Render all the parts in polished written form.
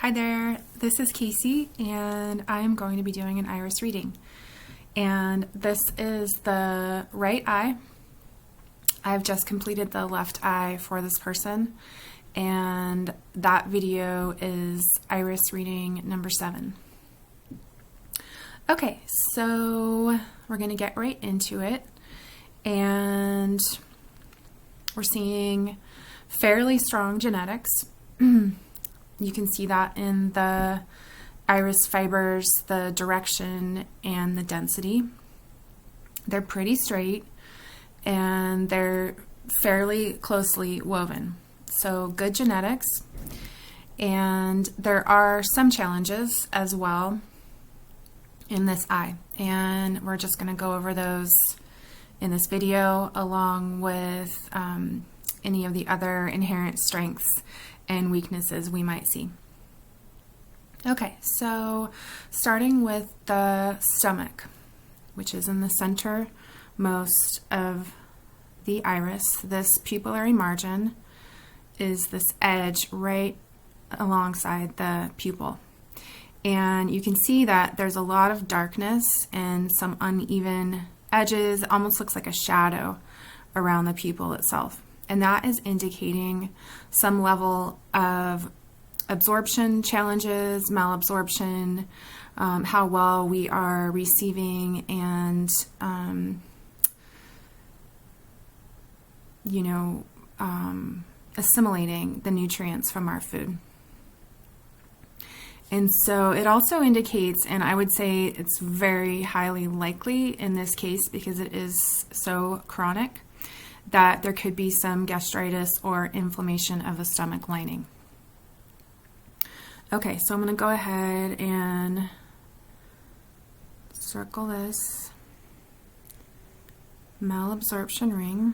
Hi there, this is Casey, and I'm going to be doing an iris reading. And this is the right eye. I've just completed the left eye for this person, and that video is iris reading number 7. Okay, so we're going to get right into it, and we're seeing fairly strong genetics. You can see that in the iris fibers, the direction, and the density. They're pretty straight, and they're fairly closely woven. So good genetics. And there are some challenges as well in this eye. And we're just going to go over those in this video, along with any of the other inherent strengths and weaknesses we might see. Okay, so starting with the stomach, which is in the center most of the iris. This pupillary margin is this edge right alongside the pupil. And you can see that there's a lot of darkness and some uneven edges. It almost looks like a shadow around the pupil itself. And that is indicating some level of absorption challenges, malabsorption, how well we are receiving and, assimilating the nutrients from our food. And so it also indicates, and I would say it's very highly likely in this case because it is so chronic, that there could be some gastritis or inflammation of the stomach lining. Okay, so I'm going to go ahead and circle this malabsorption ring.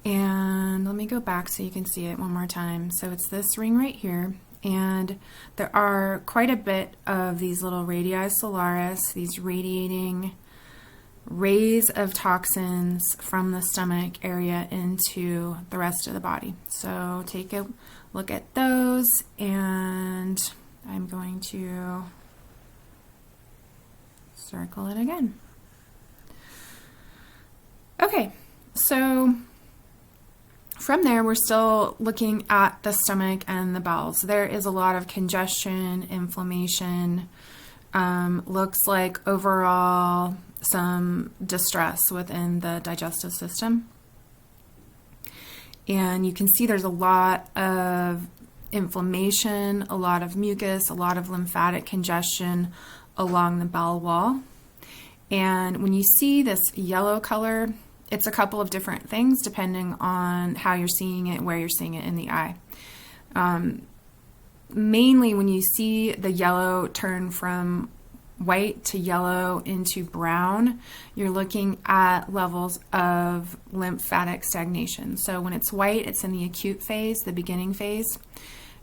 And let me go back so you can see it one more time. So it's this ring right here. And there are quite a bit of these little radii solaris, these radiating rays of toxins from the stomach area into the rest of the body. So take a look at those, and I'm going to circle it again. Okay, so from there, we're still looking at the stomach and the bowels. There is a lot of congestion, inflammation, looks like overall some distress within the digestive system. And you can see there's a lot of inflammation, a lot of mucus, a lot of lymphatic congestion along the bowel wall. And when you see this yellow color, it's a couple of different things depending on how you're seeing it, where you're seeing it in the eye. Mainly when you see the yellow turn from white to yellow into brown, you're looking at levels of lymphatic stagnation. So when it's white, it's in the acute phase, the beginning phase.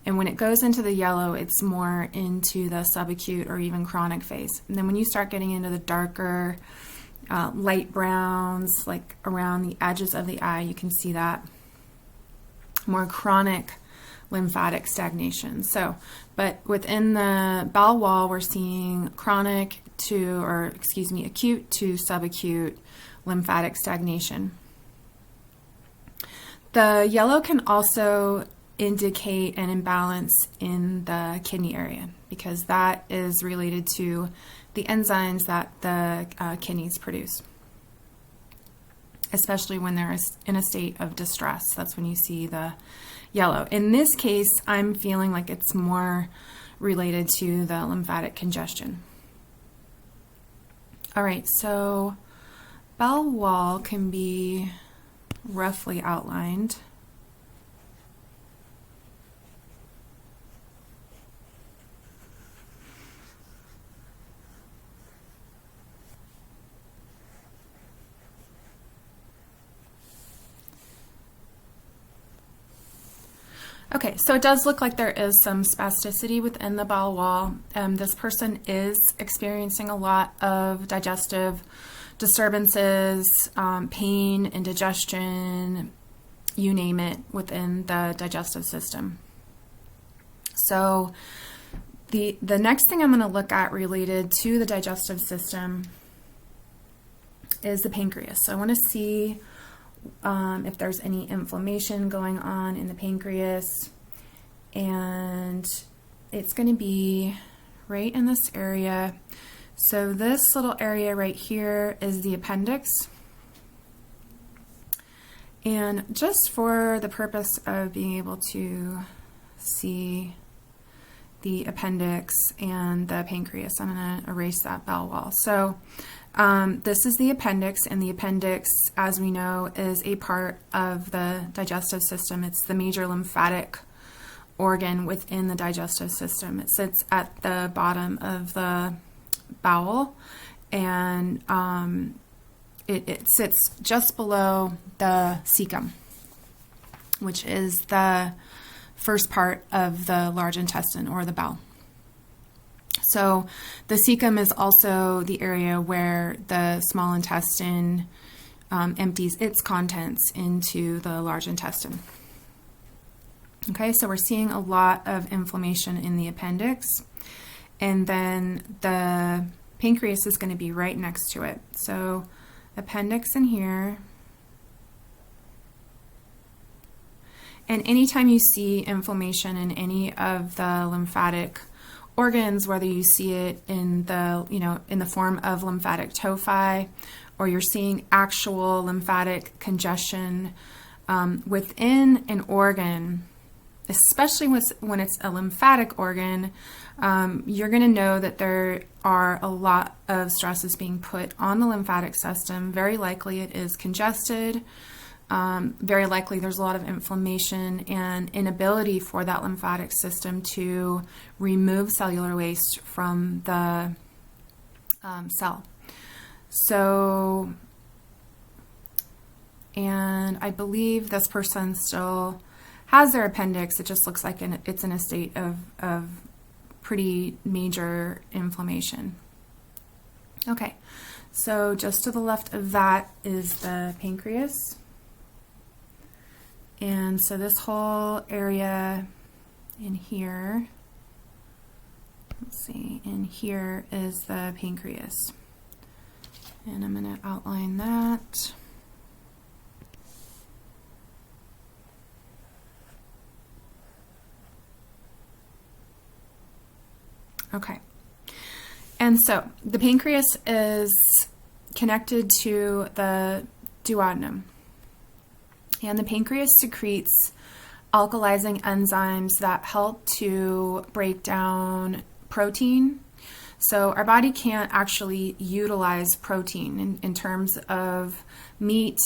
And when it goes into the yellow, it's more into the subacute or even chronic phase. And then when you start getting into the darker, light browns, like around the edges of the eye, you can see that more chronic lymphatic stagnation. So, but within the bowel wall, we're seeing acute to subacute lymphatic stagnation. The yellow can also indicate an imbalance in the kidney area because that is related to the enzymes that the kidneys produce, especially when they're in a state of distress. That's when you see the yellow. In this case, I'm feeling like it's more related to the lymphatic congestion. All right, so bowel wall can be roughly outlined. Okay, so it does look like there is some spasticity within the bowel wall. This person is experiencing a lot of digestive disturbances, pain, indigestion, you name it, within the digestive system. So the next thing I'm going to look at related to the digestive system is the pancreas. So I want to see if there's any inflammation going on in the pancreas, and it's going to be right in this area. So this little area right here is the appendix. And just for the purpose of being able to see the appendix and the pancreas, I'm going to erase that bell wall. So this is the appendix, and the appendix, as we know, is a part of the digestive system. It's the major lymphatic organ within the digestive system. It sits at the bottom of the bowel, and it sits just below the cecum, which is the first part of the large intestine, or the bowel. So the cecum is also the area where the small intestine empties its contents into the large intestine. Okay, so we're seeing a lot of inflammation in the appendix, and then the pancreas is going to be right next to it. So appendix in here. And anytime you see inflammation in any of the lymphatic organs, whether you see it in the, in the form of lymphatic tophi, or you're seeing actual lymphatic congestion within an organ, especially when it's a lymphatic organ, you're going to know that there are a lot of stresses being put on the lymphatic system. Very likely it is congested. Very likely there's a lot of inflammation and inability for that lymphatic system to remove cellular waste from the cell. So, and I believe this person still has their appendix. It just looks like it's in a state of pretty major inflammation. Okay, so just to the left of that is the pancreas. And so this whole area in here, let's see, in here is the pancreas. And I'm going to outline that. Okay. And so the pancreas is connected to the duodenum. And the pancreas secretes alkalizing enzymes that help to break down protein. So our body can't actually utilize protein in terms of meat,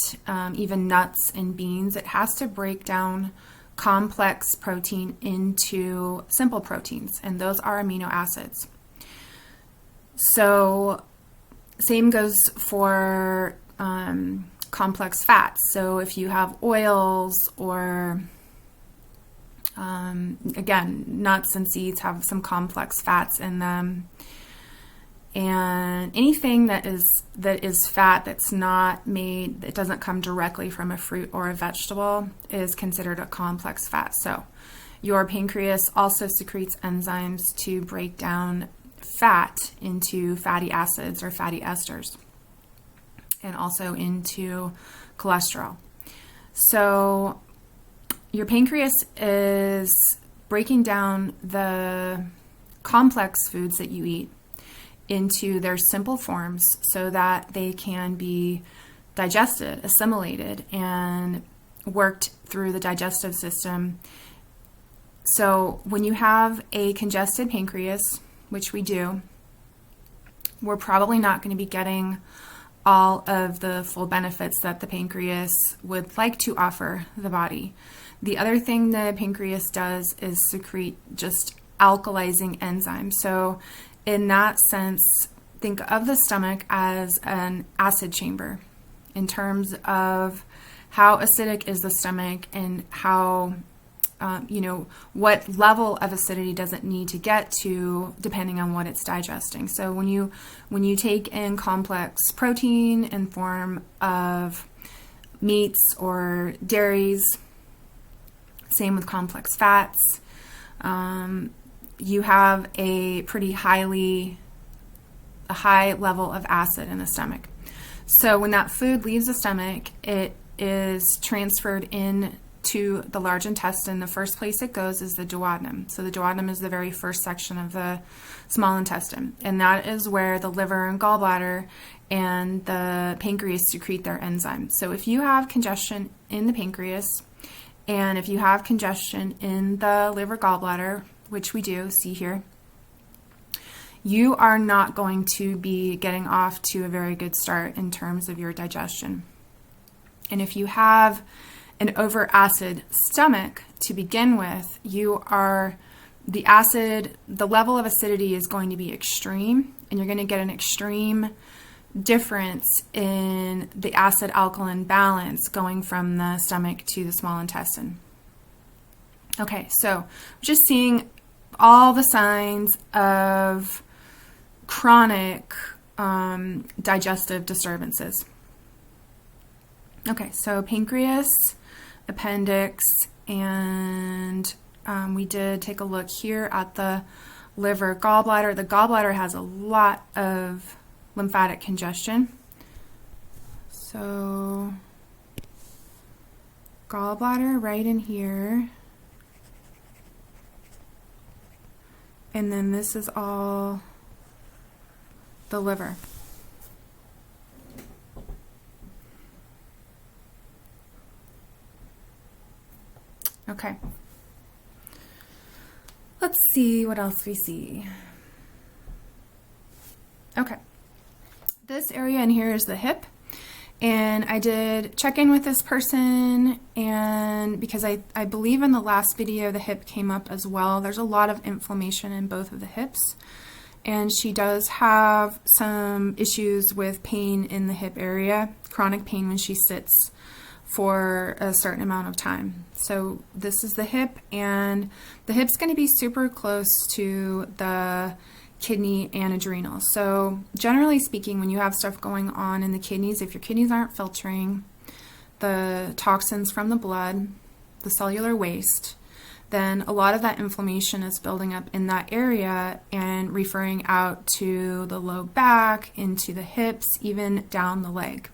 even nuts and beans. It has to break down complex protein into simple proteins, and those are amino acids. So same goes for complex fats. So if you have oils, or again, nuts and seeds have some complex fats in them, and anything that is fat that's not made, that doesn't come directly from a fruit or a vegetable, is considered a complex fat. So your pancreas also secretes enzymes to break down fat into fatty acids or fatty esters, and also into cholesterol. So your pancreas is breaking down the complex foods that you eat into their simple forms so that they can be digested, assimilated, and worked through the digestive system. So when you have a congested pancreas, which we do, we're probably not going to be getting all of the full benefits that the pancreas would like to offer the body. The other thing the pancreas does is secrete just alkalizing enzymes. So in that sense, think of the stomach as an acid chamber in terms of how acidic is the stomach, and how, what level of acidity does it need to get to depending on what it's digesting. So when you take in complex protein in form of meats or dairies, same with complex fats, you have a high level of acid in the stomach. So when that food leaves the stomach, it is transferred into the large intestine. The first place it goes is the duodenum. So the duodenum is the very first section of the small intestine, and that is where the liver and gallbladder and the pancreas secrete their enzymes. So if you have congestion in the pancreas, and if you have congestion in the liver gallbladder, which we do see here, you are not going to be getting off to a very good start in terms of your digestion. And if you have an over-acid stomach to begin with, the level of acidity is going to be extreme, and you're going to get an extreme difference in the acid-alkaline balance going from the stomach to the small intestine. Okay, so just seeing all the signs of chronic digestive disturbances. Okay, so pancreas, appendix, and we did take a look here at the liver gallbladder. The gallbladder has a lot of lymphatic congestion. So gallbladder right in here. And then this is all the liver. Okay. Let's see what else we see. Okay. This area in here is the hip. And I did check in with this person, and because I believe in the last video the hip came up as well. There's a lot of inflammation in both of the hips. And she does have some issues with pain in the hip area, chronic pain when she sits for a certain amount of time. So this is the hip, and the hip's going to be super close to the kidney and adrenal. So generally speaking, when you have stuff going on in the kidneys, if your kidneys aren't filtering the toxins from the blood, the cellular waste, then a lot of that inflammation is building up in that area and referring out to the low back, into the hips, even down the leg.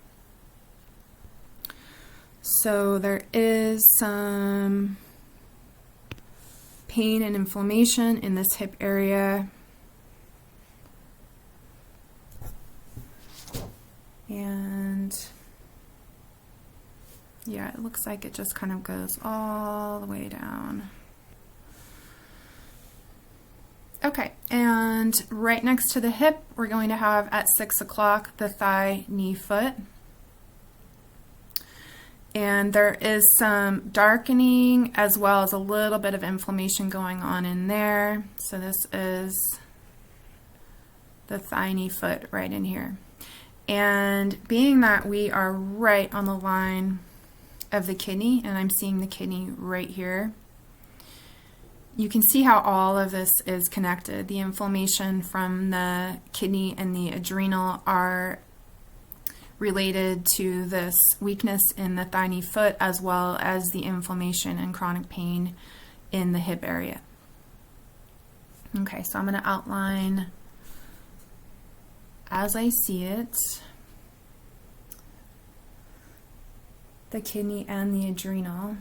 So there is some pain and inflammation in this hip area. And yeah, it looks like it just kind of goes all the way down. Okay, and right next to the hip, we're going to have at 6 o'clock the thigh, knee, foot. And there is some darkening as well as a little bit of inflammation going on in there. So this is the thigh, knee, foot right in here. And being that we are right on the line of the kidney, and I'm seeing the kidney right here, you can see how all of this is connected. The inflammation from the kidney and the adrenal are related to this weakness in the thigh, knee, foot, as well as the inflammation and chronic pain in the hip area. Okay, so I'm going to outline as I see it, the kidney and the adrenal.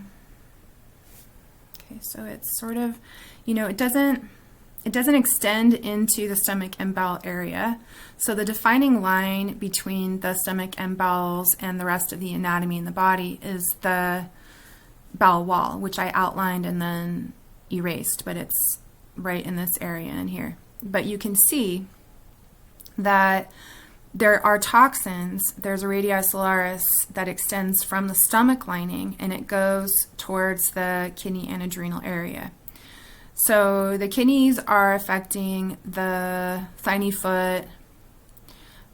Okay, so it's sort of, it doesn't extend into the stomach and bowel area. So the defining line between the stomach and bowels and the rest of the anatomy in the body is the bowel wall, which I outlined and then erased, but it's right in this area in here. But you can see that there are toxins. There's a radii solaris that extends from the stomach lining, and it goes towards the kidney and adrenal area. So the kidneys are affecting the thigh, knee, foot,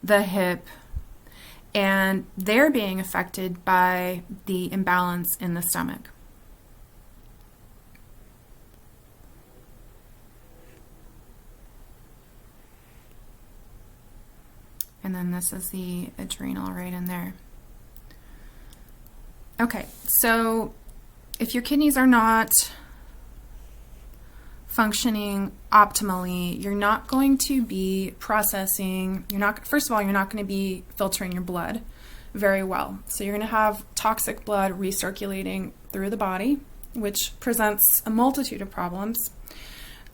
the hip, and they're being affected by the imbalance in the stomach. And then this is the adrenal right in there. Okay, so if your kidneys are not functioning optimally, you're not going to be processing, first of all, you're not going to be filtering your blood very well. So you're going to have toxic blood recirculating through the body, which presents a multitude of problems.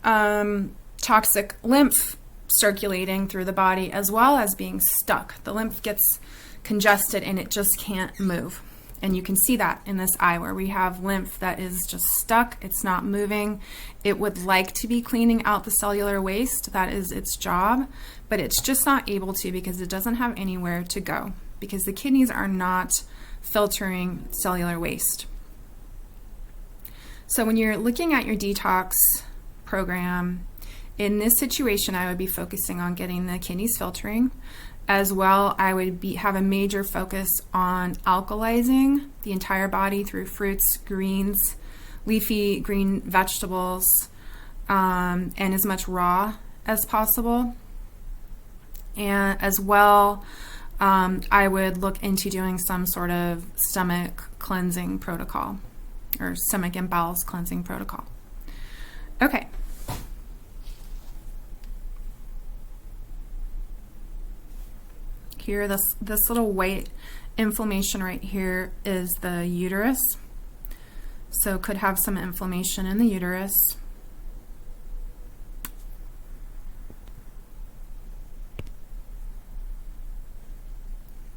Toxic lymph circulating through the body, as well as being stuck. The lymph gets congested and it just can't move. And you can see that in this eye where we have lymph that is just stuck. It's not moving. It would like to be cleaning out the cellular waste. That is its job, but it's just not able to because it doesn't have anywhere to go, because the kidneys are not filtering cellular waste. So when you're looking at your detox program, in this situation, I would be focusing on getting the kidneys filtering. As well, I would have a major focus on alkalizing the entire body through fruits, greens, leafy green vegetables, and as much raw as possible. And as well, I would look into doing some sort of stomach cleansing protocol, or stomach and bowels cleansing protocol. Okay. Here, this little white inflammation right here is the uterus. So could have some inflammation in the uterus.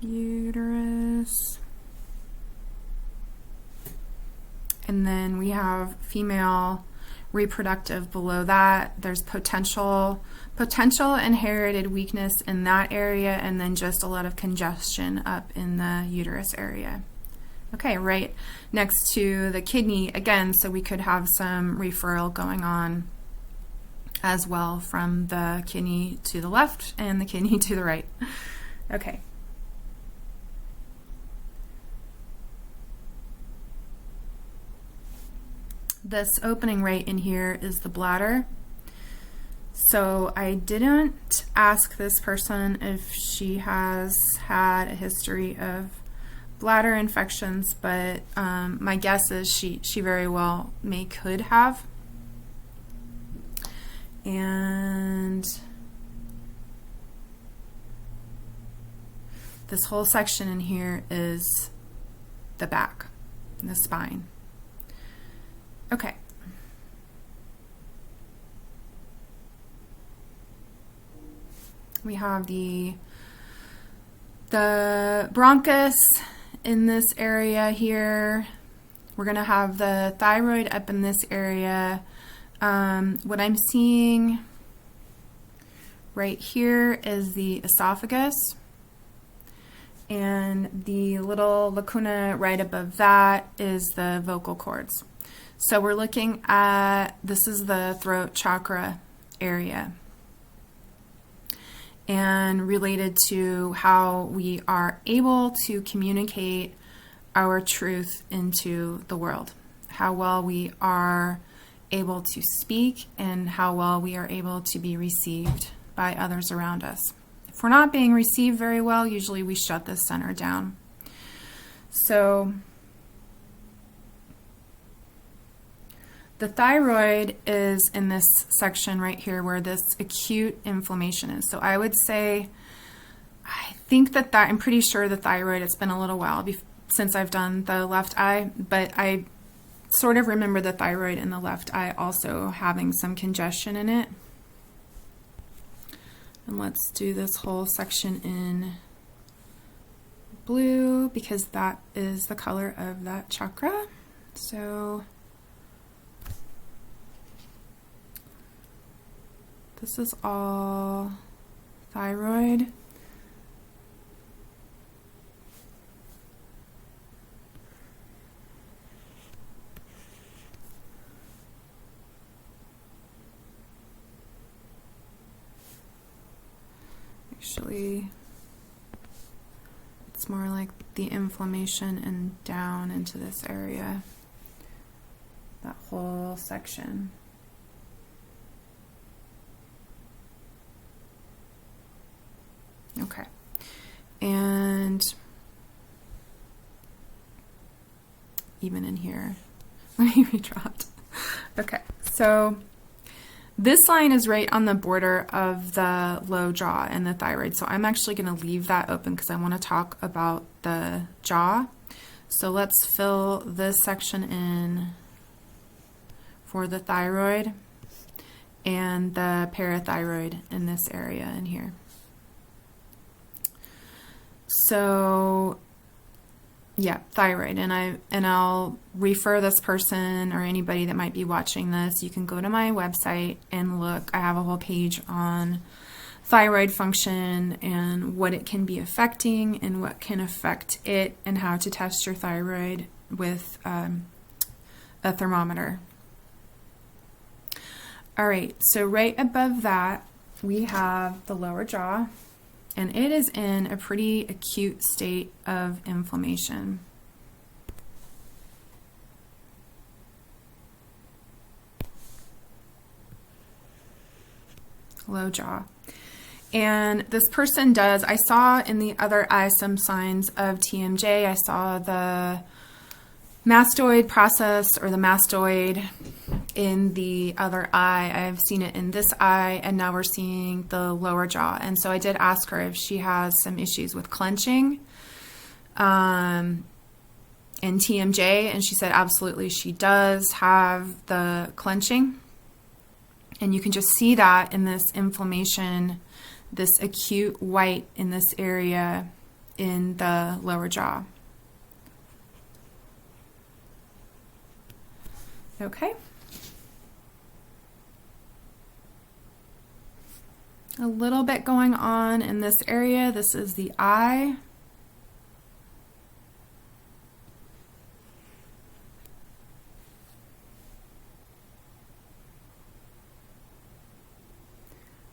Uterus. And then we have female reproductive below that. There's potential inherited weakness in that area, and then just a lot of congestion up in the uterus area. Okay, right next to the kidney again, so we could have some referral going on as well from the kidney to the left and the kidney to the right. Okay. This opening right in here is the bladder. So I didn't ask this person if she has had a history of bladder infections, but my guess is she very well could have. And this whole section in here is the back, the spine. Okay. We have the bronchus in this area here. We're going to have the thyroid up in this area. What I'm seeing right here is the esophagus. And the little lacuna right above that is the vocal cords. So we're looking at, this is the throat chakra area, and related to how we are able to communicate our truth into the world, how well we are able to speak, and how well we are able to be received by others around us. If we're not being received very well, usually we shut this center down. So the thyroid is in this section right here where this acute inflammation is. So I would say, I think that I'm pretty sure the thyroid, it's been a little while since I've done the left eye, but I sort of remember the thyroid in the left eye also having some congestion in it. And let's do this whole section in blue because that is the color of that chakra. So this is all thyroid. Actually, it's more like the inflammation and down into this area, that whole section. Okay, and even in here, let me redropped. Okay, so This line is right on the border of the low jaw and the thyroid. So I'm actually going to leave that open because I want to talk about the jaw. So let's fill this section in for the thyroid and the parathyroid in this area in here. So yeah, thyroid, and I'll refer this person or anybody that might be watching this. You can go to my website and look. I have a whole page on thyroid function and what it can be affecting and what can affect it and how to test your thyroid with a thermometer. All right, so right above that we have the lower jaw. And it is in a pretty acute state of inflammation. Low jaw. And this person does, I saw in the other eye some signs of TMJ. I saw the mastoid process or the mastoid in the other eye. I've seen it in this eye, and now we're seeing the lower jaw. And so I did ask her if she has some issues with clenching and TMJ, and she said absolutely she does have the clenching. And you can just see that in this inflammation, this acute white in this area in the lower jaw. Okay. A little bit going on in this area. This is the eye.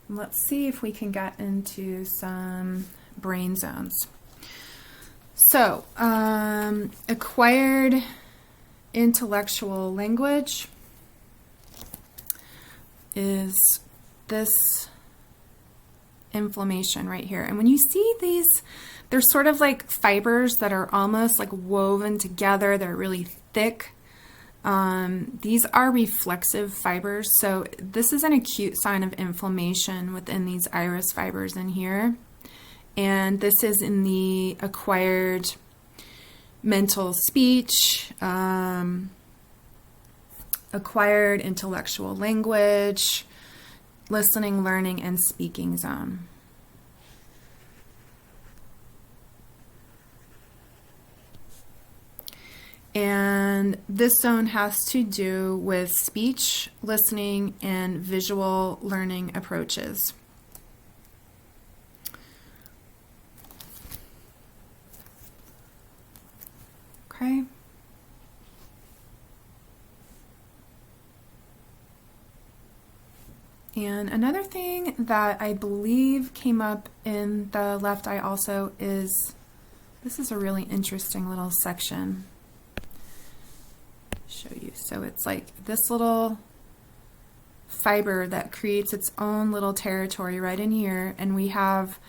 Let's see if we can get into some brain zones. So, acquired intellectual language is this inflammation right here. And when you see these, they're sort of like fibers that are almost like woven together. They're really thick. These are reflexive fibers. So this is an acute sign of inflammation within these iris fibers in here. And this is in the acquired mental speech, acquired intellectual language, listening, learning, and speaking zone. And this zone has to do with speech, listening, and visual learning approaches. Okay. And another thing that I believe came up in the left eye also is, this is a really interesting little section. Show you. So it's like this little fiber that creates its own little territory right in here, and we have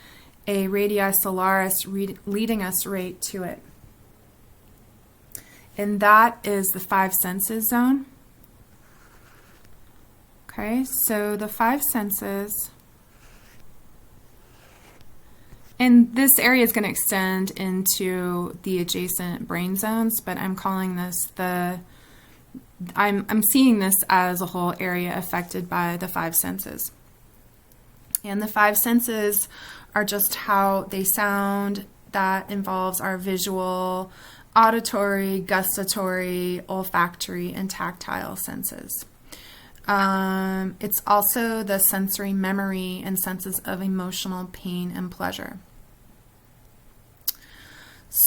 a radii solaris leading us right to it. And that is the five senses zone. Okay, so the five senses, and this area is going to extend into the adjacent brain zones, but I'm calling this I'm seeing this as a whole area affected by the five senses. And the five senses are just how they sound. That involves our visual, auditory, gustatory, olfactory, and tactile senses. It's also the sensory memory and senses of emotional pain and pleasure.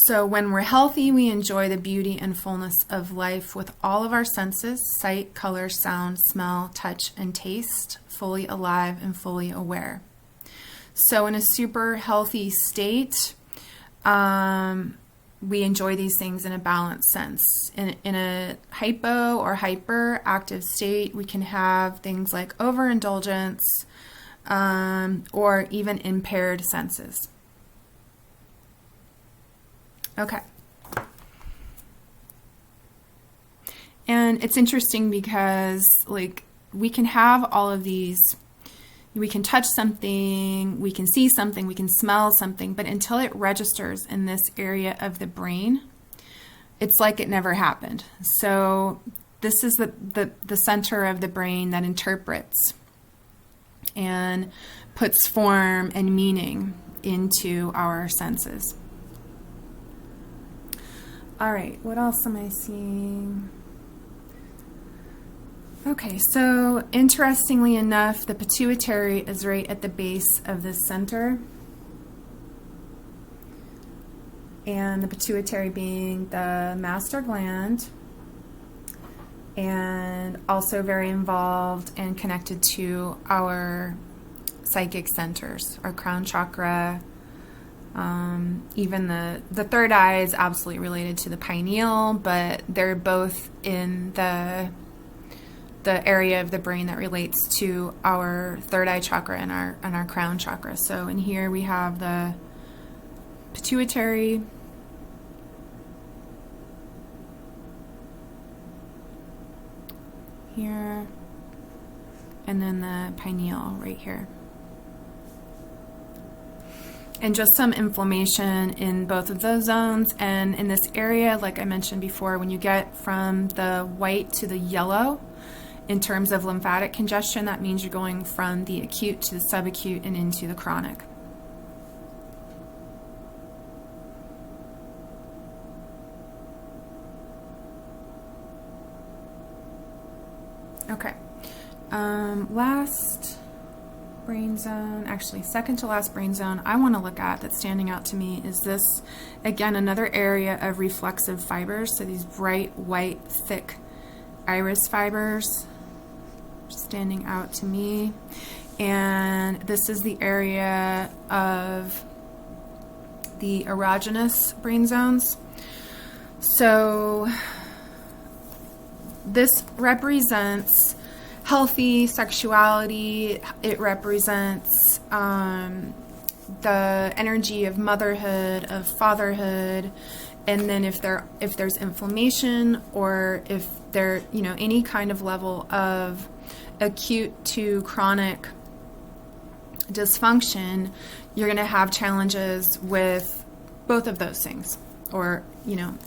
So when we're healthy, we enjoy the beauty and fullness of life with all of our senses: sight, color, sound, smell, touch, and taste, fully alive and fully aware. So in a super healthy state, we enjoy these things in a balanced sense. In a hypo or hyperactive state, we can have things like overindulgence or even impaired senses. Okay. And it's interesting because, like, we can have all of these. We can touch something, we can see something, we can smell something, but until it registers in this area of the brain, it's like it never happened. So this is the center of the brain that interprets and puts form and meaning into our senses. All right, what else am I seeing? Okay, so interestingly enough, the pituitary is right at the base of this center. And the pituitary being the master gland, and also very involved and connected to our psychic centers, our crown chakra. Even the third eye is absolutely related to the pineal, but they're both in the area of the brain that relates to our third eye chakra and our crown chakra. So in here we have the pituitary, here, and then the pineal right here. And just some inflammation in both of those zones. And in this area, like I mentioned before, when you get from the white to the yellow, in terms of lymphatic congestion, that means you're going from the acute to the subacute and into the chronic. Okay, last brain zone, actually second to last brain zone I want to look at that's standing out to me is this, again, another area of reflexive fibers. So these bright, white, thick iris fibers standing out to me. And this is the area of the erogenous brain zones. So this represents healthy sexuality. It represents the energy of motherhood, of fatherhood, and then if there's inflammation or if there any kind of level of acute to chronic dysfunction, you're going to have challenges with both of those things, or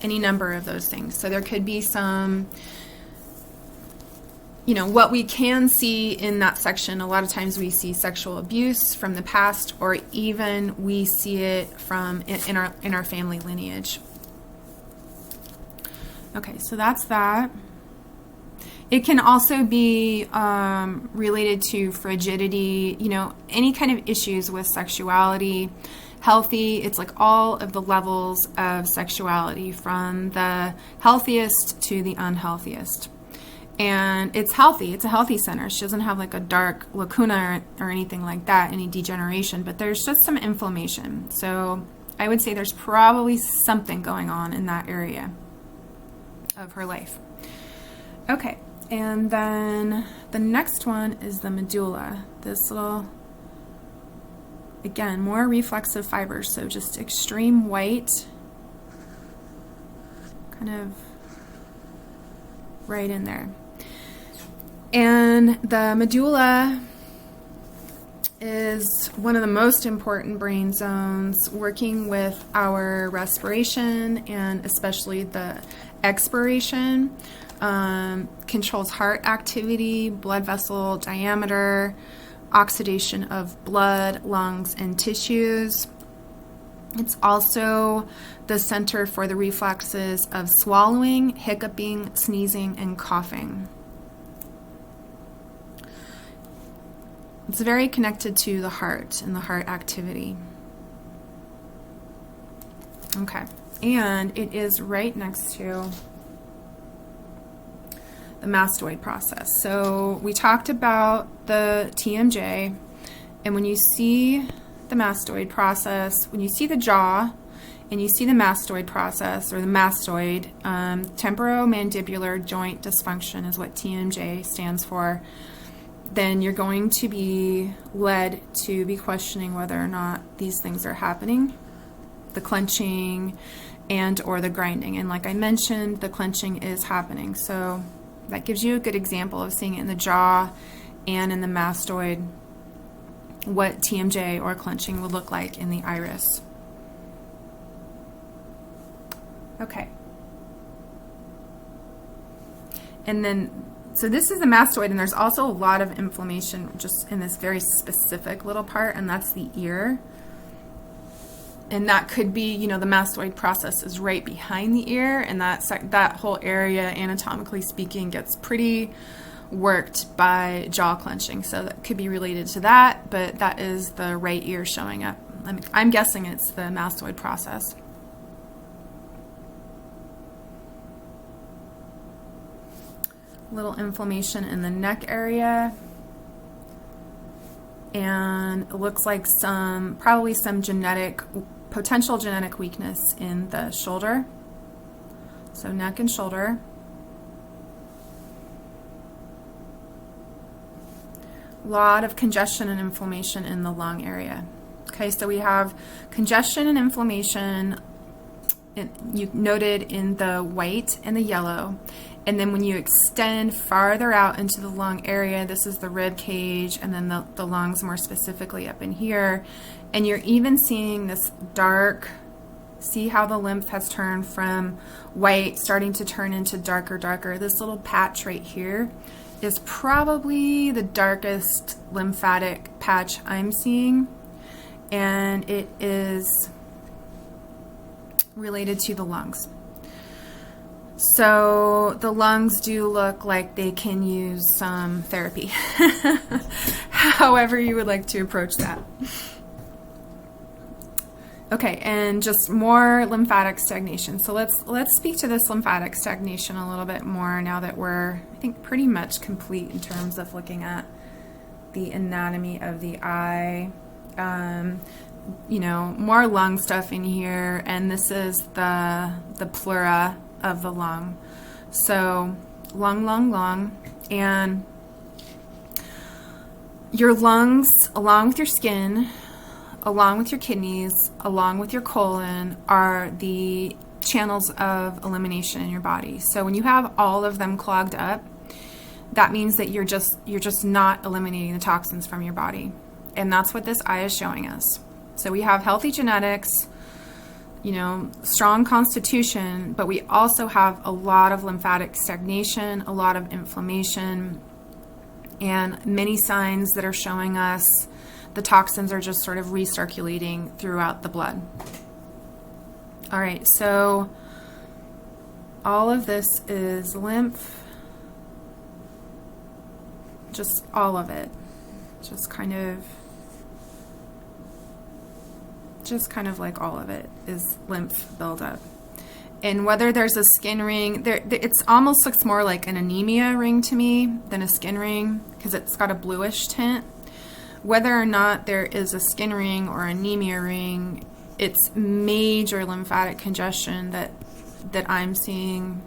any number of those things. So there could be some, what we can see in that section, a lot of times we see sexual abuse from the past, or even we see it from in our family lineage. Okay, so that's that. It can also be related to frigidity, any kind of issues with sexuality. Healthy, it's like all of the levels of sexuality, from the healthiest to the unhealthiest. And it's healthy. It's a healthy center. She doesn't have like a dark lacuna or anything like that, any degeneration, but there's just some inflammation. So I would say there's probably something going on in that area of her life. Okay, and then the next one is the medulla. This little, again, more reflexive fibers, so just extreme white, kind of right in there. And the medulla is one of the most important brain zones, working with our respiration and especially the expiration. Controls heart activity, blood vessel diameter, oxidation of blood, lungs, and tissues. It's also the center for the reflexes of swallowing, hiccuping, sneezing, and coughing. It's very connected to the heart and the heart activity. Okay, and it is right next to the mastoid process. So we talked about the TMJ, and when you see the mastoid process, when you see the jaw and you see the mastoid process, or the mastoid, temporomandibular joint dysfunction is what TMJ stands for, then you're going to be led to be questioning whether or not these things are happening, the clenching and or the grinding. And like I mentioned, the clenching is happening. So That gives you a good example of seeing it in the jaw and in the mastoid, what TMJ or clenching would look like in the iris. Okay. And then, so this is the mastoid, and there's also a lot of inflammation just in this very specific little part, and that's the ear. And that could be, you know, the mastoid process is right behind the ear, and that whole area, anatomically speaking, gets pretty worked by jaw clenching. So that could be related to that, but that is the right ear showing up. I'm guessing it's the mastoid process. Little inflammation in the neck area, and it looks like probably some potential genetic weakness in the shoulder. So neck and shoulder. A lot of congestion and inflammation in the lung area. Okay, so we have congestion and inflammation you noted in the white and the yellow. And then when you extend farther out into the lung area, this is the rib cage, and then the lungs more specifically up in here. And you're even seeing this dark, see how the lymph has turned from white, starting to turn into darker. This little patch right here is probably the darkest lymphatic patch I'm seeing. And it is related to the lungs. So the lungs do look like they can use some therapy, however you would like to approach that. Okay, and just more lymphatic stagnation. So let's speak to this lymphatic stagnation a little bit more now that we're, I think, pretty much complete in terms of looking at the anatomy of the eye. You know, more lung stuff in here, and this is the pleura of the lung. So lung, and your lungs, along with your skin, along with your kidneys, along with your colon, are the channels of elimination in your body. So when you have all of them clogged up, that means that you're just not eliminating the toxins from your body. And that's what this eye is showing us. So we have healthy genetics, you know, strong constitution, but we also have a lot of lymphatic stagnation, a lot of inflammation, and many signs that are showing us the toxins are just sort of recirculating throughout the blood. All right, so all of this is lymph, just all of it, just kind of like all of it is lymph buildup. And whether there's a skin ring, it almost looks more like an anemia ring to me than a skin ring because it's got a bluish tint. Whether or not there is a skin ring or anemia ring, it's major lymphatic congestion that I'm seeing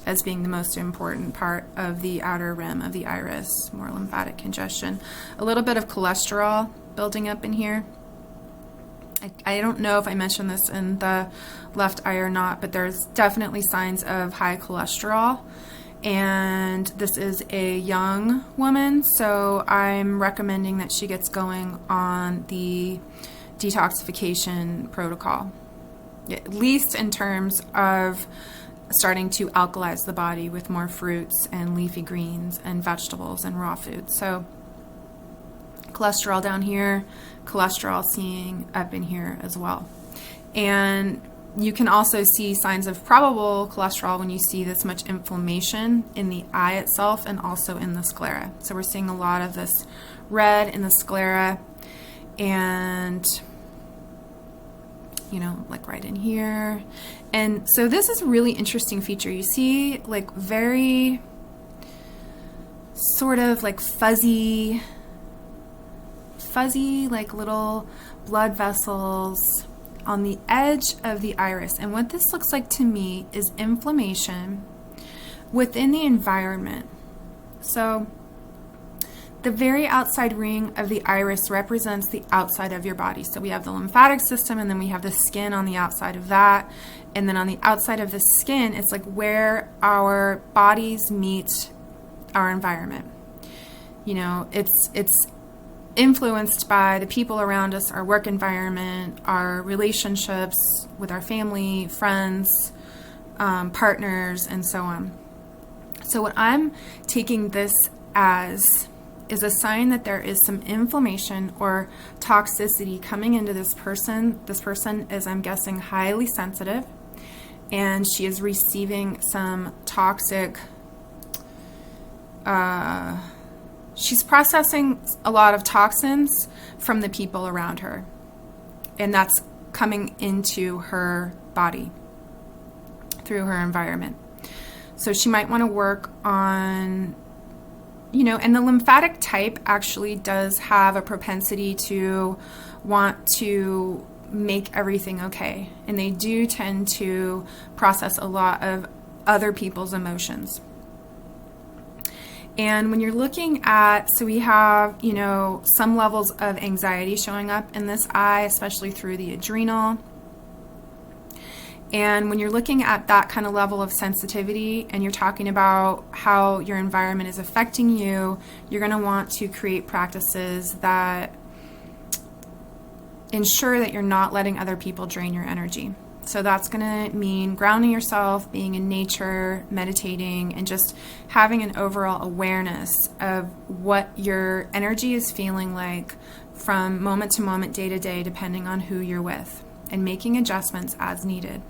as being the most important part of the outer rim of the iris, more lymphatic congestion. A little bit of cholesterol building up in here. I don't know if I mentioned this in the left eye or not, but there's definitely signs of high cholesterol. And this is a young woman, so I'm recommending that she gets going on the detoxification protocol, at least in terms of starting to alkalize the body with more fruits and leafy greens and vegetables and raw foods. So cholesterol down here, cholesterol seeing up in here as well. And you can also see signs of probable cholesterol when you see this much inflammation in the eye itself and also in the sclera. So we're seeing a lot of this red in the sclera and, you know, like right in here. And so this is a really interesting feature. You see like very sort of like fuzzy like little blood vessels on the edge of the iris. And what this looks like to me is inflammation within the environment. So the very outside ring of the iris represents the outside of your body. So we have the lymphatic system, and then we have the skin on the outside of that. And then on the outside of the skin, it's like where our bodies meet our environment. You know, it's influenced by the people around us, our work environment, our relationships with our family, friends, partners, and so on. So what I'm taking this as is a sign that there is some inflammation or toxicity coming into this person. This person is, I'm guessing, highly sensitive, and she is receiving some toxic, she's processing a lot of toxins from the people around her, and that's coming into her body through her environment. So she might want to work on, you know, and the lymphatic type actually does have a propensity to want to make everything okay, and they do tend to process a lot of other people's emotions. And when you're looking at, so we have, you know, some levels of anxiety showing up in this eye, especially through the adrenal. And when you're looking at that kind of level of sensitivity and you're talking about how your environment is affecting you, you're going to want to create practices that ensure that you're not letting other people drain your energy. So that's going to mean grounding yourself, being in nature, meditating, and just having an overall awareness of what your energy is feeling like from moment to moment, day to day, depending on who you're with, and making adjustments as needed.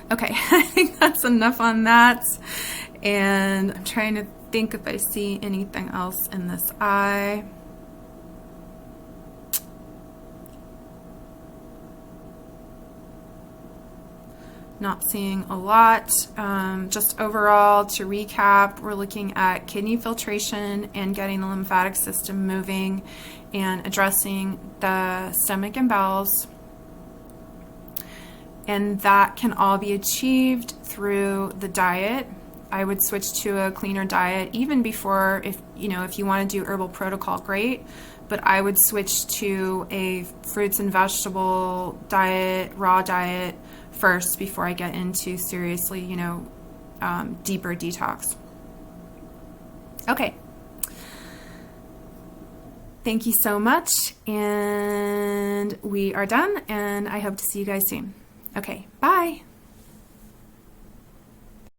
Okay, I think that's enough on that. And I'm trying to think if I see anything else in this eye. Not seeing a lot. Just overall, to recap, we're looking at kidney filtration and getting the lymphatic system moving and addressing the stomach and bowels. And that can all be achieved through the diet. I would switch to a cleaner diet even before, if you want to do herbal protocol, great. But I would switch to a fruits and vegetable diet, raw diet first before I get into seriously, deeper detox. Okay. Thank you so much. And we are done. And I hope to see you guys soon. Okay. Bye.